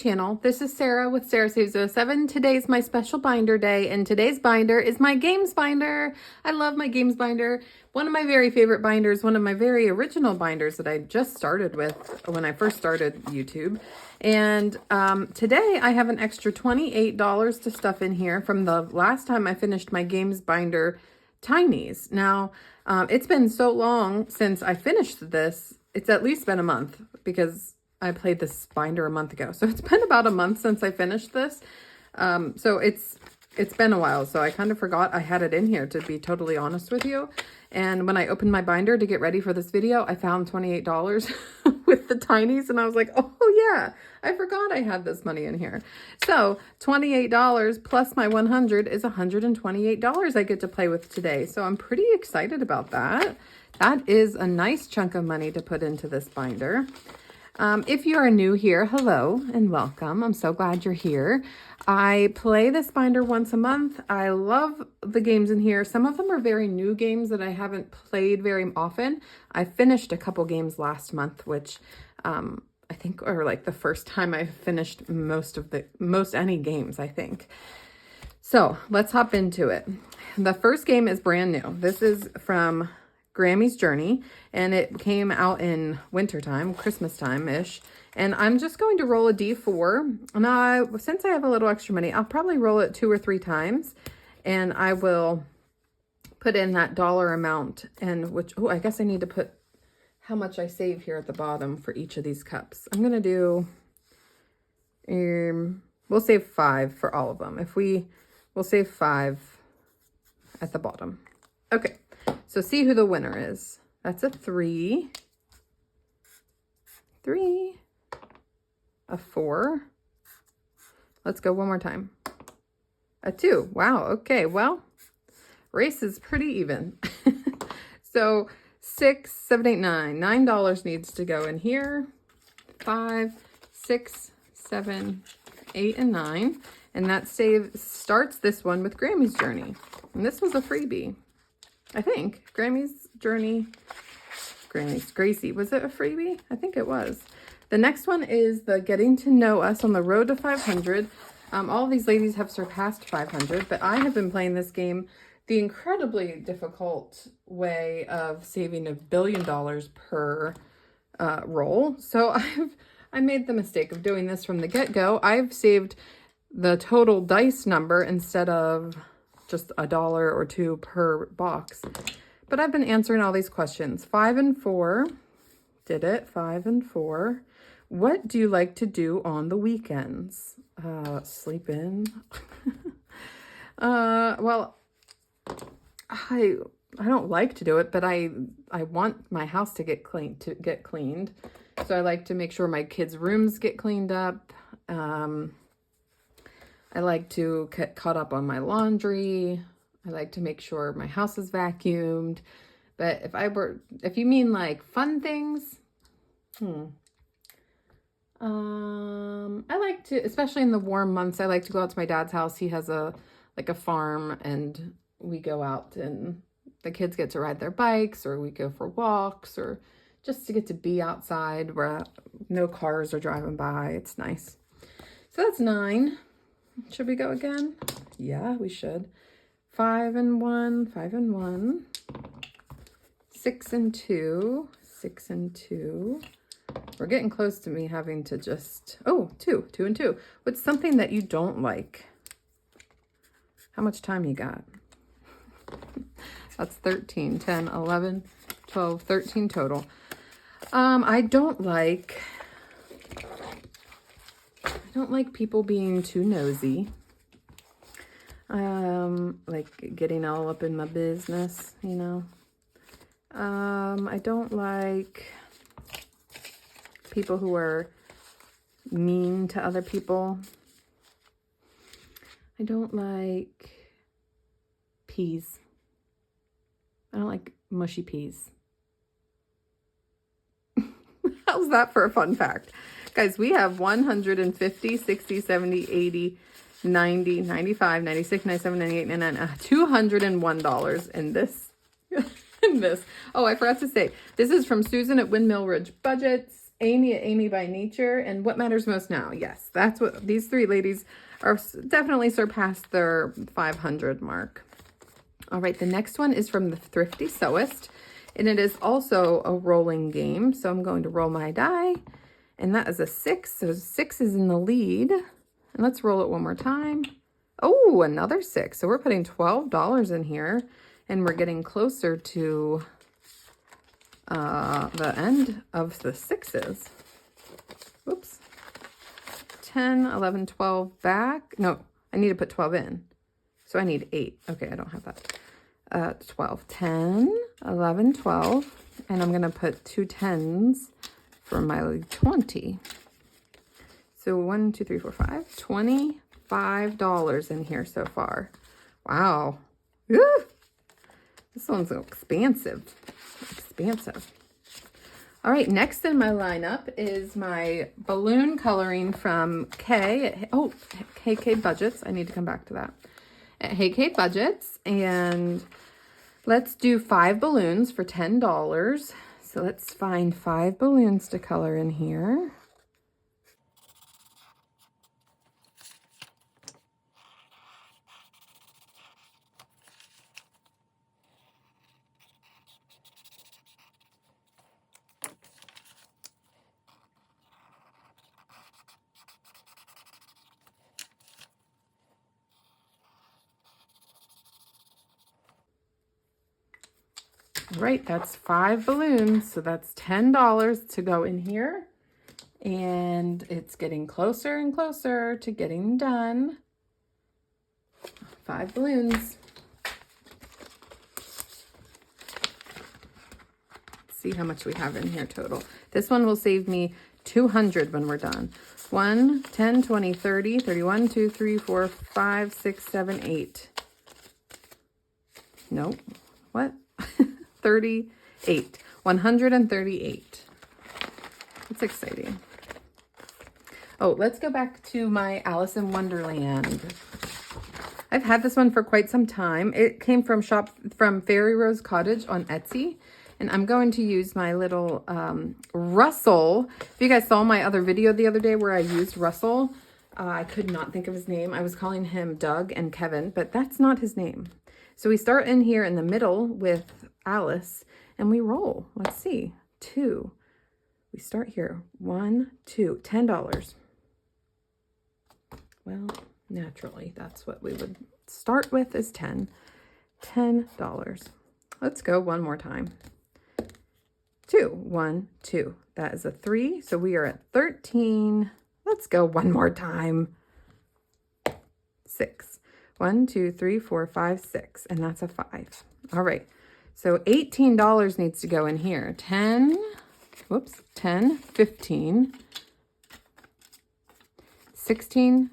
channel. This is Sarah with Sarah Saves 07. Today's my special binder day, and today's binder is my games binder. I love my games binder. One of my very favorite binders, one of my very original binders that I just started with when I first started YouTube. And today I have an extra $28 to stuff in here from the last time I finished my games binder tinies. Now, it's been so long since I finished this. It's at least been a month because I played this binder a month ago. So it's been about a month since I finished this. So it's been a while. So I kind of forgot I had it in here, to be totally honest with you. And when I opened my binder to get ready for this video, I found $28 with the tinies. And I was like, oh yeah, I forgot I had this money in here. So $28 plus my 100 is $128 I get to play with today. So I'm pretty excited about that. That is a nice chunk of money to put into this binder. If you are new here, hello and welcome. I'm so glad you're here. I play this binder once a month. I love the games in here. Some of them are very new games that I haven't played very often. I finished a couple games last month, which I think are like the first time I finished most any games, I think. So let's hop into it. The first game is brand new. This is from Grammy's Journey, and it came out in wintertime, Christmas time-ish. And I'm just going to roll a D4. And since I have a little extra money, I'll probably roll it 2 or 3 times, and I will put in that dollar amount, and I guess I need to put how much I save here at the bottom for each of these cups. I'm going to do, we'll save 5 for all of them. We'll save 5 at the bottom. Okay. So see who the winner is. That's a 3, a 4. Let's go one more time. A 2. Wow. Okay. Well, race is pretty even. So 6, 7, 8, 9. $9 needs to go in here. 5, 6, 7, 8, and 9. And that starts this one with Grammy's Journey. And this was a freebie. I think Grammy's Journey, Gracie, was it a freebie? I think it was. The next one is the Getting to Know Us on the Road to 500. All of these ladies have surpassed 500, but I have been playing this game the incredibly difficult way of saving $1 billion per roll. So I made the mistake of doing this from the get-go. I've saved the total dice number instead of just $1 or $2 per box. But I've been answering all these questions. 5 and 4. Did it. 5 and 4. What do you like to do on the weekends? Sleep in. Well, I don't like to do it, but I want my house to get cleaned. So I like to make sure my kids' rooms get cleaned up. I like to get caught up on my laundry. I like to make sure my house is vacuumed. But if you mean like fun things, I like to, especially in the warm months, I like to go out to my dad's house. He has a farm, and we go out and the kids get to ride their bikes, or we go for walks, or just to get to be outside where no cars are driving by. It's nice. So that's 9. Should we go again? Yeah, we should. 5 and 1, 5 and 1. 6 and 2, 6 and 2. We're getting close to me having to just, 2 and 2. What's something that you don't like? How much time you got? That's 13, 10, 11, 12, 13 total. I don't like people being too nosy. Like getting all up in my business, you know. I don't like people who are mean to other people. I don't like peas. I don't like mushy peas. How's that for a fun fact? Guys, we have 150, 60, 70, 80, 90, 95, 96, 97, 98, 99, $201 in this. Oh, I forgot to say, this is from Susan at Windmill Ridge Budgets, Amy at Amy by Nature, and What Matters Most Now. Yes, that's what these three ladies are, definitely surpassed their 500 mark. All right, the next one is from the Thrifty Sewist, and it is also a rolling game. So I'm going to roll my die, and that is a 6. So 6 is in the lead. And let's roll it one more time. Oh, another 6. So we're putting $12 in here, and we're getting closer to the end of the 6s. Whoops. 10, 11, 12 back. No, I need to put 12 in. So I need 8. Okay, I don't have that. 12, 10, 11, 12. And I'm going to put 2 10s for my 20. So 1, 2, 3, 4, 5. $25 in here so far. Wow. Ooh, this one's so expansive. Expansive. All right, next in my lineup is my balloon coloring from K. Oh, K Budgets. I need to come back to that. At Hey K Budgets, and let's do 5 balloons for $10. So let's find 5 balloons to color in here. Right, that's 5 balloons, so that's $10 to go in here, and it's getting closer and closer to getting done. 5 balloons. Let's see how much we have in here total. This one will save me $200 when we're done. 1, 10, 20, 30, 31, 2, 3, 4, 5, 6, 7, 8. Nope. What? 38. 138. That's exciting. Oh, let's go back to my Alice in Wonderland. I've had this one for quite some time. It came from Fairyrose Cottage on Etsy. And I'm going to use my little Russell. If you guys saw my other video the other day where I used Russell, I could not think of his name. I was calling him Doug and Kevin, but that's not his name. So we start in here in the middle with Alice, and we roll. Let's see. 2. We start here. 1, 2. $10. Well, naturally, that's what we would start with is 10. $10. Let's go one more time. 2. 1, 2. That is a 3. So we are at 13. Let's go one more time. 6. 1, 2, 3, 4, 5, 6. And that's a 5. All right. So $18 needs to go in here. 10, 15, 16,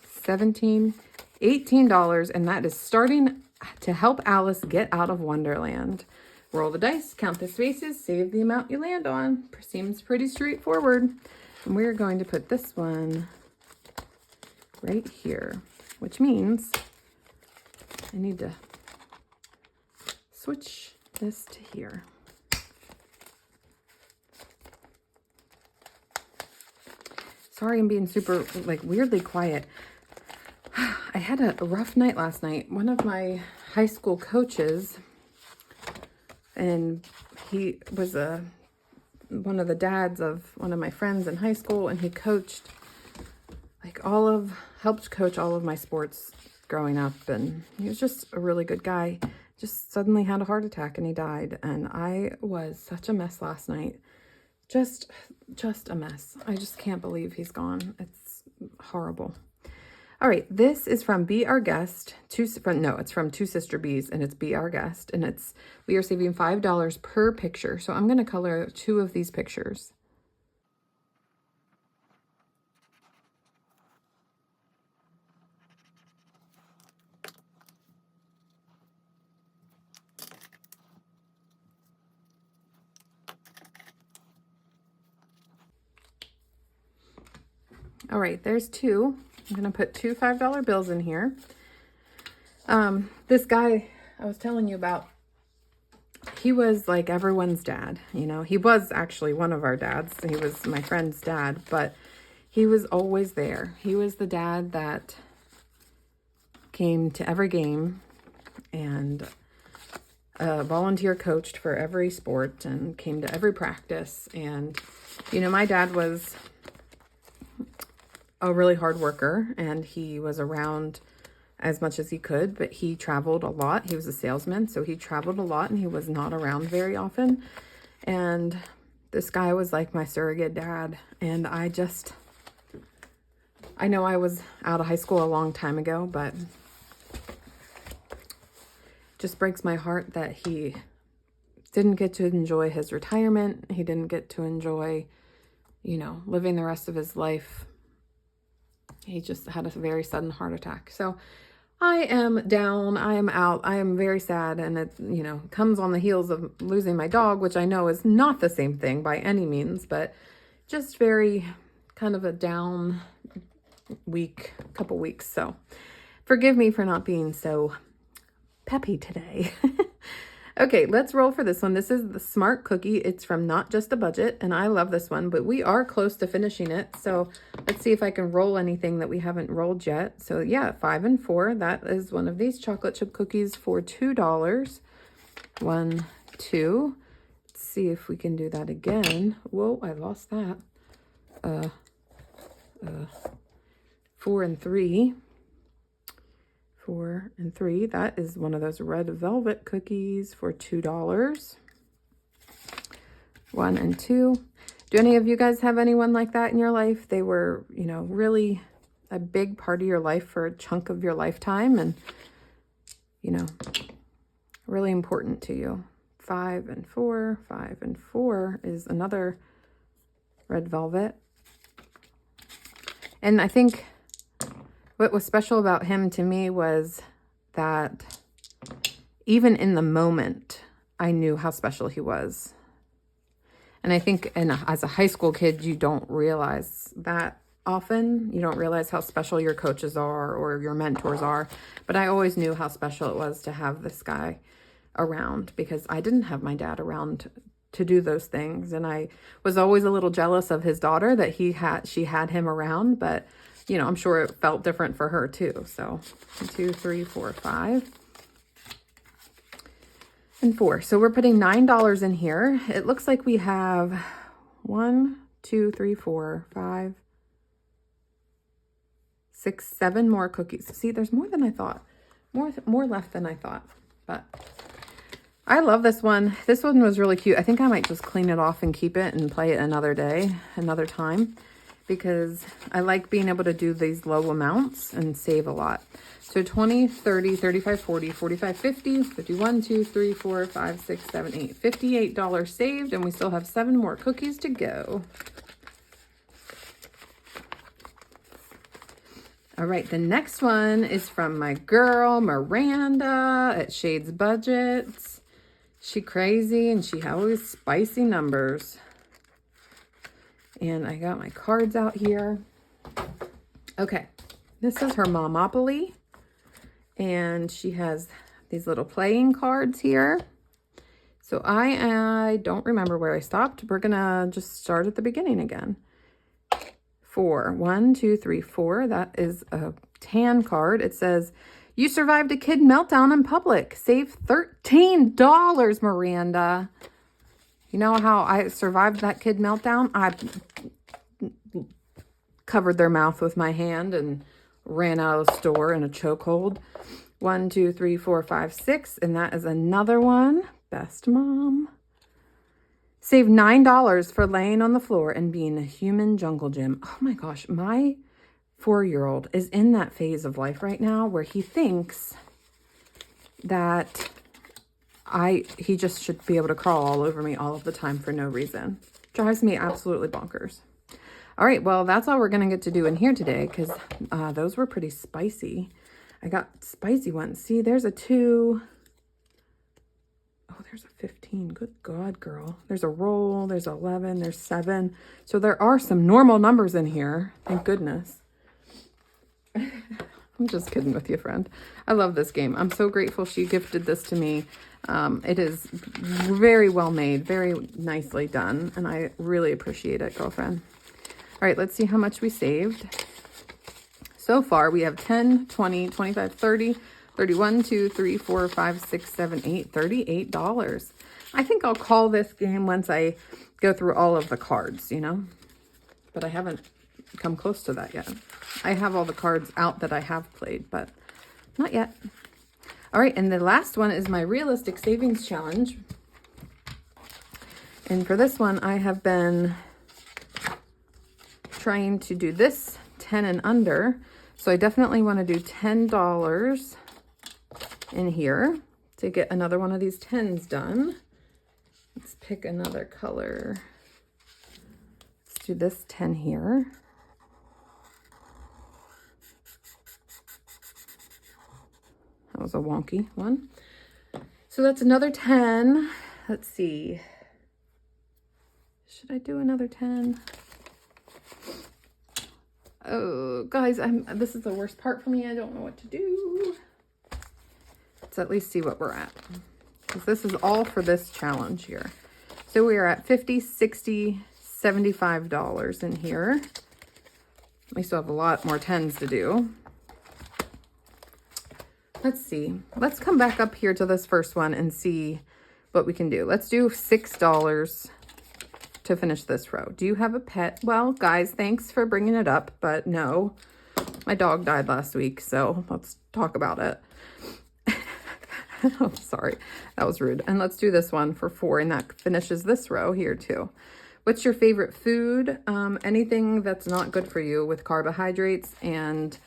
17, $18. And that is starting to help Alice get out of Wonderland. Roll the dice, count the spaces, save the amount you land on. Seems pretty straightforward. And we're going to put this one right here, which means I need to switch this to here. Sorry, I'm being super, weirdly quiet. I had a rough night last night. One of my high school coaches, and he was one of the dads of one of my friends in high school, and he coached, helped coach all of my sports growing up, and he was just a really good guy. Just suddenly had a heart attack and he died, and I was such a mess last night. Just a mess. I just can't believe he's gone. It's horrible. All right, this is from Be Our Guest. It's from Two Sister Bees, and it's Be Our Guest, and we are saving $5 per picture. So I'm going to color 2 of these pictures. All right, there's 2. I'm going to put 2 $5 bills in here. This guy I was telling you about, he was like everyone's dad, you know. He was actually one of our dads. He was my friend's dad, but he was always there. He was the dad that came to every game and volunteer coached for every sport and came to every practice. And, you know, my dad was a really hard worker and he was around as much as he could, but he traveled a lot. He was a salesman, so he traveled a lot and he was not around very often. And this guy was like my surrogate dad. And I know I was out of high school a long time ago, but just breaks my heart that he didn't get to enjoy his retirement. He didn't get to enjoy, you know, living the rest of his life. He just had a very sudden heart attack. So I am down, I am out, I am very sad, and it, you know, comes on the heels of losing my dog, which I know is not the same thing by any means, but just very kind of a down couple weeks. So forgive me for not being so peppy today. Okay, let's roll for this one. This is the Smart Cookie. It's from Not Just a Budget, and I love this one, but we are close to finishing it. So let's see if I can roll anything that we haven't rolled yet. So yeah, 5 and 4. That is one of these chocolate chip cookies for $2. 1, 2. Let's see if we can do that again. Whoa, I lost that. 4 and 3. 4 and 3. That is one of those red velvet cookies for $2. 1 and 2. Do any of you guys have anyone like that in your life? They were, you know, really a big part of your life for a chunk of your lifetime and, you know, really important to you. 5 and 4. 5 and 4 is another red velvet. And I think what was special about him to me was that even in the moment, I knew how special he was. And I think as a high school kid, you don't realize that often. You don't realize how special your coaches are or your mentors are. But I always knew how special it was to have this guy around because I didn't have my dad around to do those things. And I was always a little jealous of his daughter that she had him around, but you know, I'm sure it felt different for her too. So 2, 3, 4, 5, and 4. So we're putting $9 in here. It looks like we have 1, 2, 3, 4, 5, 6, 7 more cookies. See, there's more than I thought. More left than I thought. But I love this one. This one was really cute. I think I might just clean it off and keep it and play it another day, another time, because I like being able to do these low amounts and save a lot. So 20, 30, 35, 40, 45, 50, 51, 2, 3, 4, 5, 6, 7, 8. $58 saved, and we still have 7 more cookies to go. All right, the next one is from my girl, Miranda at Shades Budgets. She crazy, and she always spicy numbers. And I got my cards out here. Okay, this is her Momopoly. And she has these little playing cards here. So I don't remember where I stopped. We're gonna just start at the beginning again. 4, 1, 2, 3, 4. That is a tan card. It says, you survived a kid meltdown in public. Save $13, Miranda. You know how I survived that kid meltdown? I covered their mouth with my hand and ran out of the store in a chokehold. 1, 2, 3, 4, 5, 6. And that is another one. Best mom. Save $9 for laying on the floor and being a human jungle gym. Oh my gosh, my 4-year-old is in that phase of life right now where he thinks that he just should be able to crawl all over me all of the time for no reason. Drives me absolutely bonkers. All right, well, that's all we're going to get to do in here today because those were pretty spicy. I got spicy ones. See, there's a 2. Oh, there's a 15. Good God, girl. There's a roll. There's 11. There's 7. So there are some normal numbers in here. Thank goodness. I'm just kidding with you, friend. I love this game. I'm so grateful she gifted this to me. It is very well made, very nicely done, and I really appreciate it, girlfriend. All right, let's see how much we saved. So far, we have 10, 20, 25, 30, 31, 2, 3, 4, 5, 6, 7, 8, $38. I think I'll call this game once I go through all of the cards, you know, but I haven't come close to that yet. I have all the cards out that I have played, but not yet. All right, and the last one is my realistic savings challenge. And for this one, I have been trying to do this 10 and under. So I definitely want to do $10 in here to get another one of these 10s done. Let's pick another color. Let's do this 10 here. That was a wonky one. So that's another 10. Let's see. Should I do another 10? Oh, guys, this is the worst part for me. I don't know what to do. Let's at least see what we're at, because this is all for this challenge here. So we are at $50, $60, $75 in here. We still have a lot more 10s to do. Let's see. Let's come back up here to this first one and see what we can do. Let's do $6 to finish this row. Do you have a pet? Well, guys, thanks for bringing it up, but no. My dog died last week, so let's talk about it. Oh, sorry. That was rude. And let's do this one for $4, and that finishes this row here too. What's your favorite food? Anything that's not good for you with carbohydrates and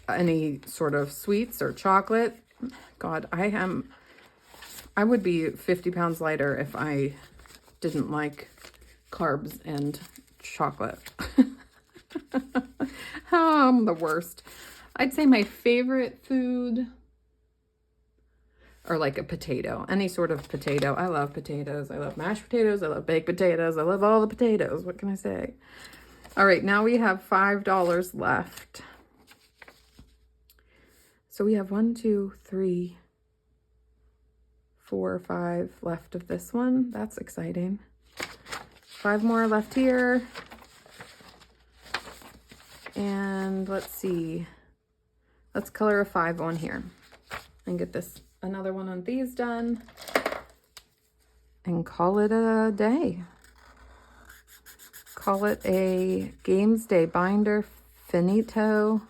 any sort of sweets or chocolate. God, I would be 50 pounds lighter if I didn't like carbs and chocolate. Oh, I'm the worst. I'd say my favorite food, or like a potato, any sort of potato. I love potatoes. I love mashed potatoes. I love baked potatoes. I love all the potatoes. What can I say? All right, now we have $5 left. So we have 1, 2, 3, 4, 5 left of this one. That's exciting. 5 more left here. And let's see. Let's color a 5 on here and get this another one of these done and call it a day. Call it a Games Day binder finito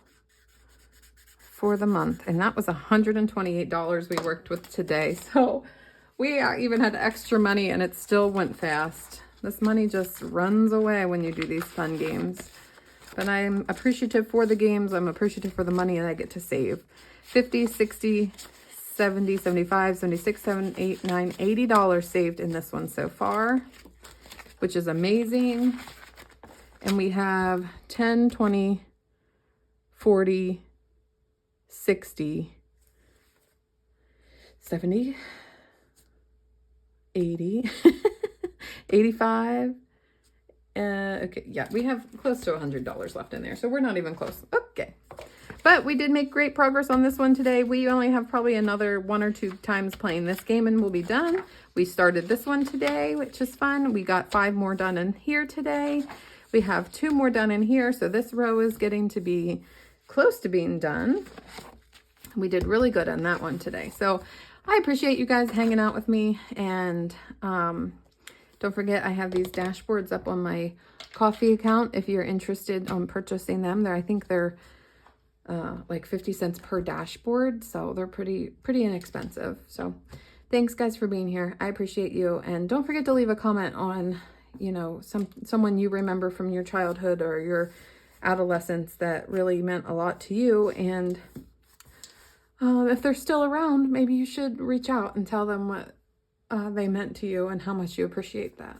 for the month. And that was $128 we worked with today. So we even had extra money and it still went fast. This money just runs away when you do these fun games. But I'm appreciative for the games. I'm appreciative for the money that I get to save. 50, 60, 70, 75, 76, 7, 8, 9, $80 saved in this one so far, which is amazing. And we have 10, 20, 40, 60, 70, 80, 85. Okay, yeah, we have close to $100 left in there, so we're not even close. Okay, but we did make great progress on this one today. We only have probably another 1 or 2 times playing this game and we'll be done. We started this one today, which is fun. We got 5 more done in here today. We have 2 more done in here, so this row is getting to be close to being done. We did really good on that one today. So I appreciate you guys hanging out with me, and don't forget, I have these dashboards up on my coffee account if you're interested on purchasing them. I think they're like 50 cents per dashboard, so they're pretty inexpensive. So thanks guys for being here. I appreciate you, and don't forget to leave a comment on, you know, someone you remember from your childhood or your adolescence that really meant a lot to you. And if they're still around, maybe you should reach out and tell them what they meant to you and how much you appreciate that.